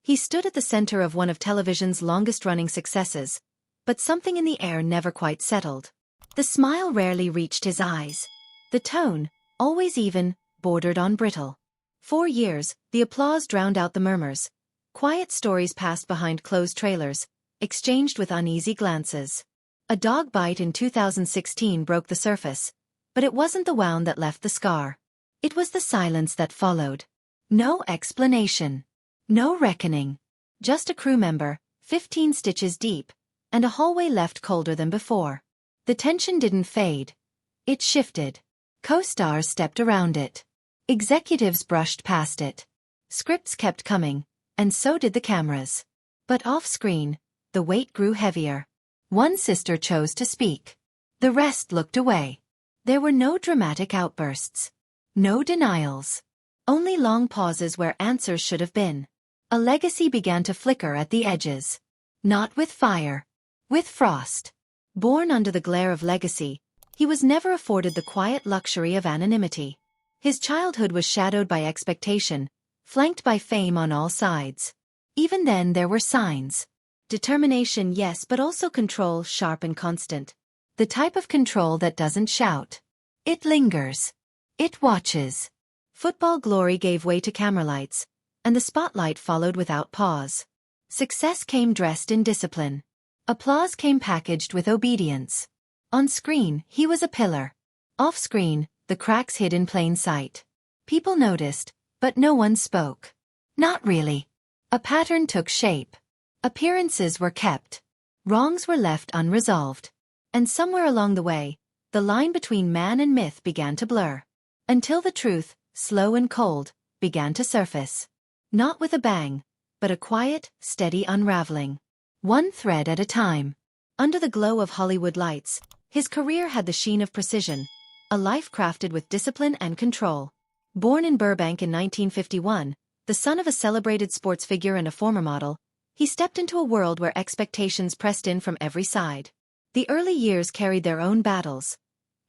He stood at the center of one of television's longest-running successes, but something in the air never quite settled. The smile rarely reached his eyes. The tone, always even, bordered on brittle. For years, the applause drowned out the murmurs. Quiet stories passed behind closed trailers, exchanged with uneasy glances. A dog bite in 2016 broke the surface, but it wasn't the wound that left the scar. It was the silence that followed. No explanation. No reckoning. Just a crew member, 15 stitches deep, and a hallway left colder than before. The tension didn't fade. It shifted. Co-stars stepped around it. Executives brushed past it. Scripts kept coming, and so did the cameras. But off-screen, the weight grew heavier. One sister chose to speak. The rest looked away. There were no dramatic outbursts. No denials. Only long pauses where answers should have been. A legacy began to flicker at the edges. Not with fire. With frost. Born under the glare of legacy, he was never afforded the quiet luxury of anonymity. His childhood was shadowed by expectation, flanked by fame on all sides. Even then there were signs. Determination, yes, but also control, sharp and constant. The type of control that doesn't shout. It lingers. It watches. Football glory gave way to camera lights, and the spotlight followed without pause. Success came dressed in discipline. Applause came packaged with obedience. On screen, he was a pillar. Off-screen, the cracks hid in plain sight. People noticed, but no one spoke. Not really. A pattern took shape. Appearances were kept. Wrongs were left unresolved. And somewhere along the way, the line between man and myth began to blur. Until the truth, slow and cold, began to surface. Not with a bang, but a quiet, steady unraveling. One thread at a time. Under the glow of Hollywood lights, his career had the sheen of precision, a life crafted with discipline and control. Born in Burbank in 1951, the son of a celebrated sports figure and a former model, he stepped into a world where expectations pressed in from every side. The early years carried their own battles.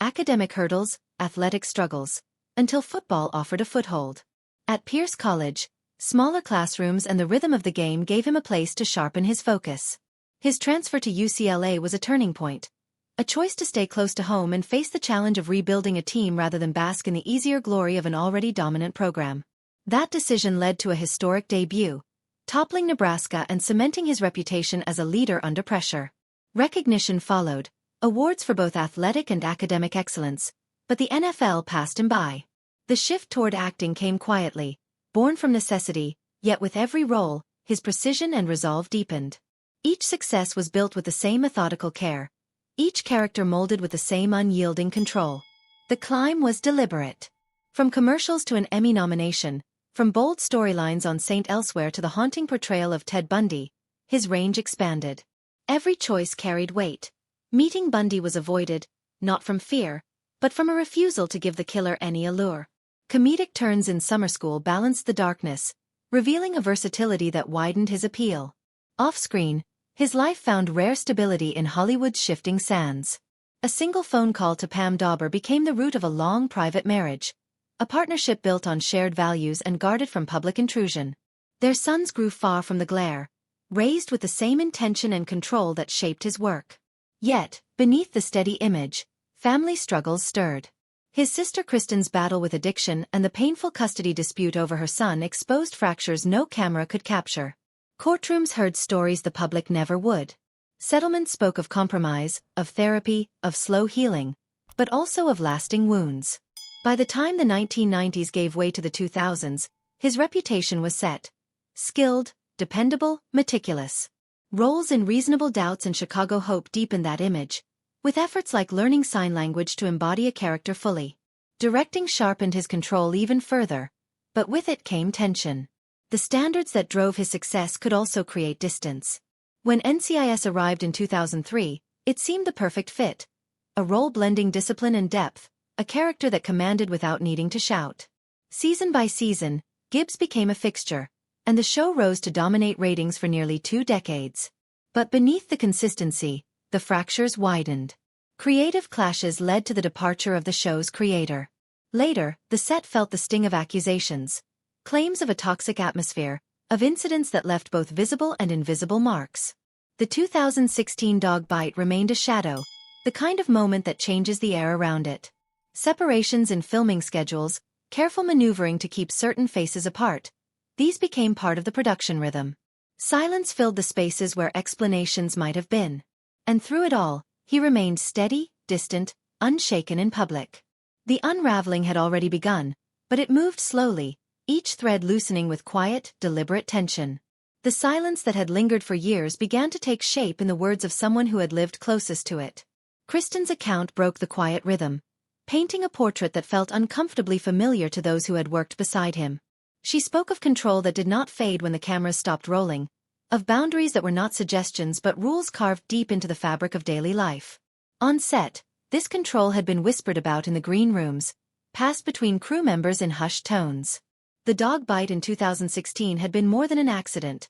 Academic hurdles, athletic struggles, until football offered a foothold. At Pierce College, smaller classrooms and the rhythm of the game gave him a place to sharpen his focus. His transfer to UCLA was a turning point, a choice to stay close to home and face the challenge of rebuilding a team rather than bask in the easier glory of an already dominant program. That decision led to a historic debut, toppling Nebraska and cementing his reputation as a leader under pressure. Recognition followed, awards for both athletic and academic excellence, but the NFL passed him by. The shift toward acting came quietly, born from necessity, yet with every role, his precision and resolve deepened. Each success was built with the same methodical care, each character molded with the same unyielding control. The climb was deliberate. From commercials to an Emmy nomination, from bold storylines on St. Elsewhere to the haunting portrayal of Ted Bundy, his range expanded. Every choice carried weight. Meeting Bundy was avoided, not from fear, but from a refusal to give the killer any allure. Comedic turns in Summer School balanced the darkness, revealing a versatility that widened his appeal. Off-screen, his life found rare stability in Hollywood's shifting sands. A single phone call to Pam Dauber became the root of a long private marriage, a partnership built on shared values and guarded from public intrusion. Their sons grew far from the glare, raised with the same intention and control that shaped his work. Yet, beneath the steady image, family struggles stirred. His sister Kristen's battle with addiction and the painful custody dispute over her son exposed fractures no camera could capture. Courtrooms heard stories the public never would. Settlements spoke of compromise, of therapy, of slow healing, but also of lasting wounds. By the time the 1990s gave way to the 2000s, his reputation was set. Skilled, dependable, meticulous. Roles in Reasonable Doubts and Chicago Hope deepened that image, with efforts like learning sign language to embody a character fully. Directing sharpened his control even further, but with it came tension. The standards that drove his success could also create distance. When NCIS arrived in 2003, it seemed the perfect fit. A role blending discipline and depth, a character that commanded without needing to shout. Season by season, Gibbs became a fixture, and the show rose to dominate ratings for nearly 2 decades. But beneath the consistency, the fractures widened. Creative clashes led to the departure of the show's creator. Later, the set felt the sting of accusations. Claims of a toxic atmosphere, of incidents that left both visible and invisible marks. The 2016 dog bite remained a shadow, the kind of moment that changes the air around it. Separations in filming schedules, careful maneuvering to keep certain faces apart, these became part of the production rhythm. Silence filled the spaces where explanations might have been. And through it all, he remained steady, distant, unshaken in public. The unraveling had already begun, but it moved slowly, each thread loosening with quiet, deliberate tension. The silence that had lingered for years began to take shape in the words of someone who had lived closest to it. Kristen's account broke the quiet rhythm, painting a portrait that felt uncomfortably familiar to those who had worked beside him. She spoke of control that did not fade when the cameras stopped rolling, of boundaries that were not suggestions but rules carved deep into the fabric of daily life. On set, this control had been whispered about in the green rooms, passed between crew members in hushed tones. The dog bite in 2016 had been more than an accident.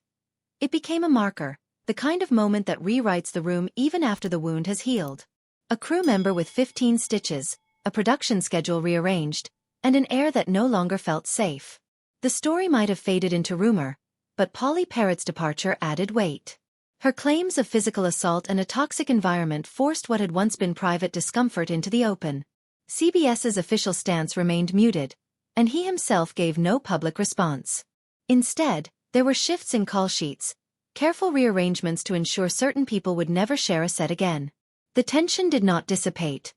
It became a marker, the kind of moment that rewrites the room even after the wound has healed. A crew member with 15 stitches, a production schedule rearranged, and an air that no longer felt safe. The story might have faded into rumor, but Polly Parrott's departure added weight. Her claims of physical assault and a toxic environment forced what had once been private discomfort into the open. CBS's official stance remained muted, and he himself gave no public response. Instead, there were shifts in call sheets, careful rearrangements to ensure certain people would never share a set again. The tension did not dissipate.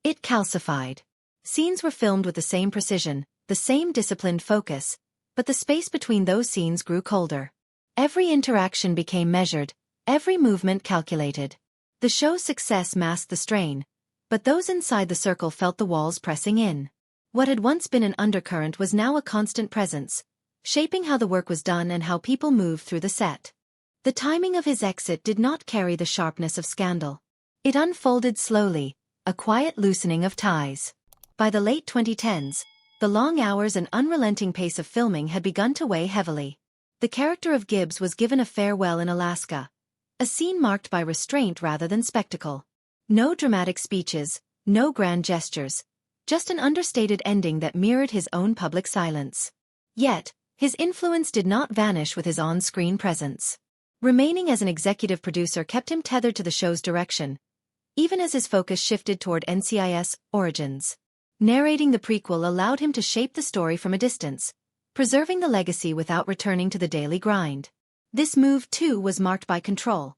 It calcified. Scenes were filmed with the same precision, the same disciplined focus, but the space between those scenes grew colder. Every interaction became measured, every movement calculated. The show's success masked the strain, but those inside the circle felt the walls pressing in. What had once been an undercurrent was now a constant presence, shaping how the work was done and how people moved through the set. The timing of his exit did not carry the sharpness of scandal. It unfolded slowly, a quiet loosening of ties. By the late 2010s, the long hours and unrelenting pace of filming had begun to weigh heavily. The character of Gibbs was given a farewell in Alaska, a scene marked by restraint rather than spectacle. No dramatic speeches, no grand gestures, just an understated ending that mirrored his own public silence. Yet, his influence did not vanish with his on-screen presence. Remaining as an executive producer kept him tethered to the show's direction, even as his focus shifted toward NCIS Origins. Narrating the prequel allowed him to shape the story from a distance, preserving the legacy without returning to the daily grind. This move, too, was marked by control.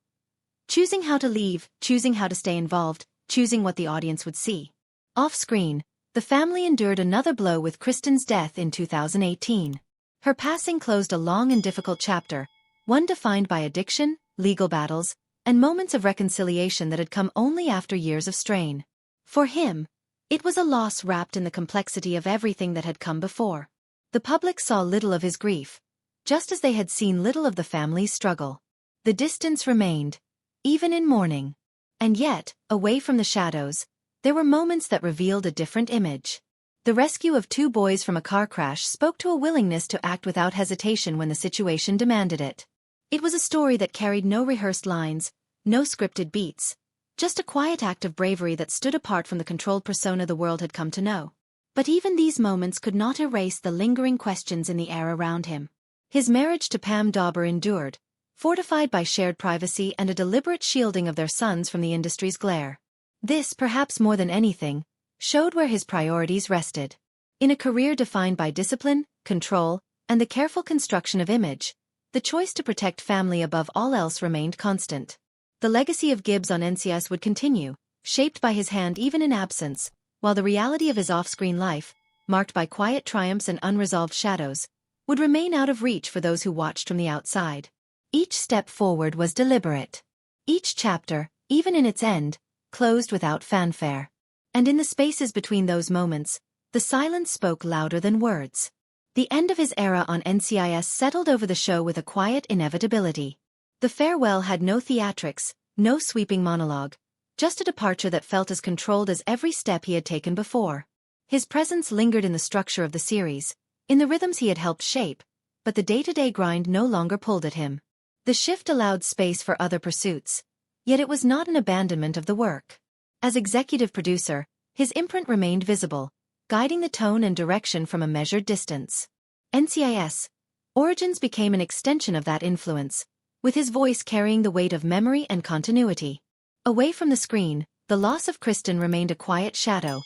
Choosing how to leave, choosing how to stay involved, choosing what the audience would see. Off-screen, the family endured another blow with Kristen's death in 2018. Her passing closed a long and difficult chapter, one defined by addiction, legal battles, and moments of reconciliation that had come only after years of strain. For him, it was a loss wrapped in the complexity of everything that had come before. The public saw little of his grief, just as they had seen little of the family's struggle. The distance remained, even in mourning. And yet, away from the shadows, there were moments that revealed a different image. The rescue of two boys from a car crash spoke to a willingness to act without hesitation when the situation demanded it. It was a story that carried no rehearsed lines, no scripted beats, just a quiet act of bravery that stood apart from the controlled persona the world had come to know. But even these moments could not erase the lingering questions in the air around him. His marriage to Pam Dauber endured, fortified by shared privacy and a deliberate shielding of their sons from the industry's glare. This, perhaps more than anything, showed where his priorities rested. In a career defined by discipline, control, and the careful construction of image, the choice to protect family above all else remained constant. The legacy of Gibbs on NCIS would continue, shaped by his hand even in absence, while the reality of his off-screen life, marked by quiet triumphs and unresolved shadows, would remain out of reach for those who watched from the outside. Each step forward was deliberate. Each chapter, even in its end, closed without fanfare. And in the spaces between those moments, the silence spoke louder than words. The end of his era on NCIS settled over the show with a quiet inevitability. The farewell had no theatrics, no sweeping monologue, just a departure that felt as controlled as every step he had taken before. His presence lingered in the structure of the series, in the rhythms he had helped shape, but the day-to-day grind no longer pulled at him. The shift allowed space for other pursuits, yet it was not an abandonment of the work. As executive producer, his imprint remained visible, guiding the tone and direction from a measured distance. NCIS, Origins became an extension of that influence, with his voice carrying the weight of memory and continuity. Away from the screen, the loss of Kristen remained a quiet shadow,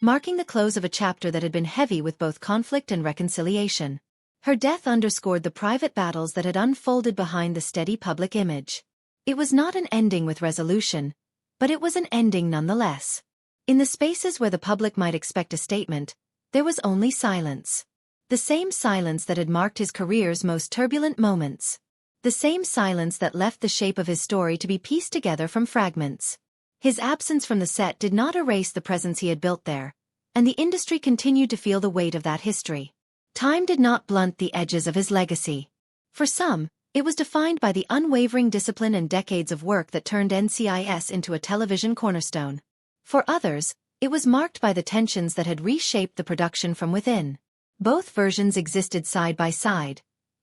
marking the close of a chapter that had been heavy with both conflict and reconciliation. Her death underscored the private battles that had unfolded behind the steady public image. It was not an ending with resolution, but it was an ending nonetheless. In the spaces where the public might expect a statement, there was only silence. The same silence that had marked his career's most turbulent moments. The same silence that left the shape of his story to be pieced together from fragments. His absence from the set did not erase the presence he had built there, and the industry continued to feel the weight of that history. Time did not blunt the edges of his legacy. For some, it was defined by the unwavering discipline and decades of work that turned NCIS into a television cornerstone. For others, it was marked by the tensions that had reshaped the production from within. Both versions existed side by side,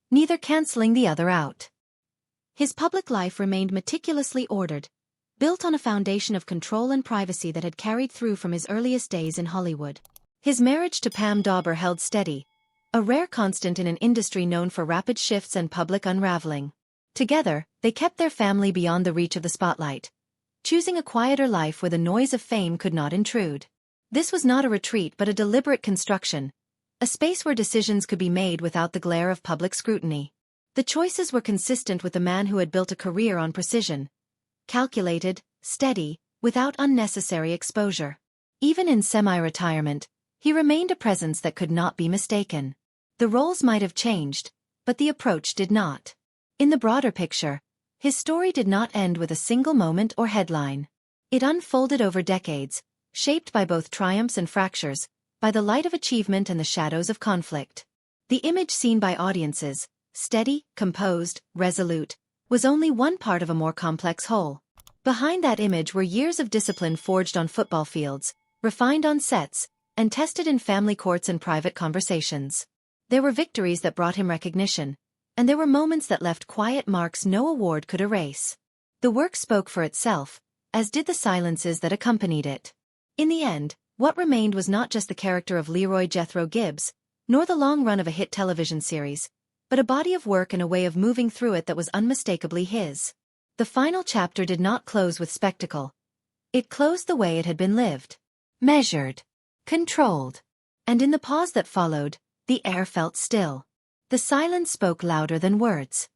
neither canceling the other out. His public life remained meticulously ordered, built on a foundation of control and privacy that had carried through from his earliest days in Hollywood. His marriage to Pam Dauber held steady, a rare constant in an industry known for rapid shifts and public unraveling. Together, they kept their family beyond the reach of the spotlight, choosing a quieter life where the noise of fame could not intrude. This was not a retreat but a deliberate construction, a space where decisions could be made without the glare of public scrutiny. The choices were consistent with the man who had built a career on precision. Calculated, steady, without unnecessary exposure. Even in semi-retirement, he remained a presence that could not be mistaken. The roles might have changed, but the approach did not. In the broader picture, his story did not end with a single moment or headline. It unfolded over decades, shaped by both triumphs and fractures, by the light of achievement and the shadows of conflict. The image seen by audiences, steady, composed, resolute, was only one part of a more complex whole. Behind that image were years of discipline forged on football fields, refined on sets, and tested in family courts and private conversations. There were victories that brought him recognition, and there were moments that left quiet marks no award could erase. The work spoke for itself, as did the silences that accompanied it. In the end, what remained was not just the character of Leroy Jethro Gibbs, nor the long run of a hit television series, but a body of work and a way of moving through it that was unmistakably his. The final chapter did not close with spectacle. It closed the way it had been lived. Measured. Controlled. And in the pause that followed, the air felt still. The silence spoke louder than words.